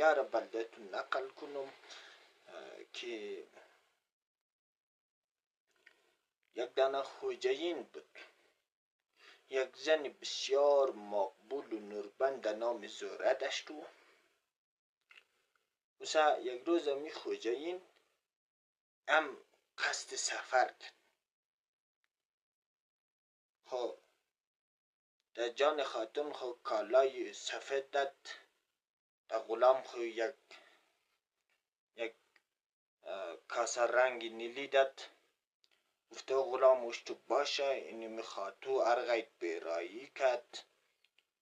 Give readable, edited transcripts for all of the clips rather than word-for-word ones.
واقعه را بلدتون نقل کنم که یک دانه خوجین بود. یک زن بسیار مقبول و نوربند نام زهره داشت و یک روز می خوجین هم قصد سفر کرد. خب در جان خاتون خو کالای سفید داد، در غلام خو یک کاسه رنگ نیلی داد. گفته غلام تو باشه، اینی میخواد تو ارغیت بیرایی کرد،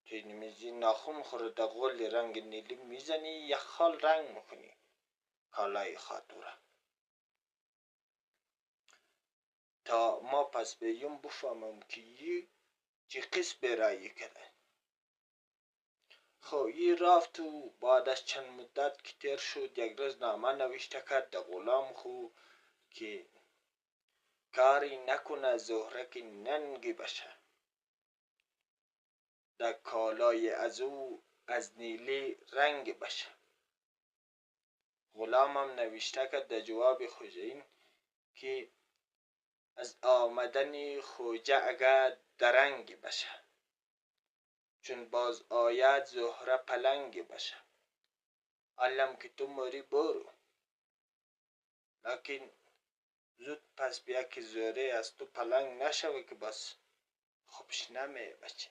تو اینی ناخون خورد در غل رنگ نیلی میزنی، یک خال رنگ میکنی کالای خاتو را، تا ما پس بییم بفهمم که یی چی قصد بیرایی کرده. خب یی رفت و بعد از چند مدت که تیر شد، یک روز نامه نوشته کرد در غلام خو که کاری نکنه زهره که ننگی بشه، در کالای از او از نیلی رنگ بشه. غلام هم نوشته کرد در جواب خوجین که از آمدن خوجه اگر درنگ بشه، چون باز آید زهره پلنگ بشه. علم که تو موری برو، لیکن زود پس بیا که زهره از تو پلنگ نشوه که بس خوبش نمی بچه.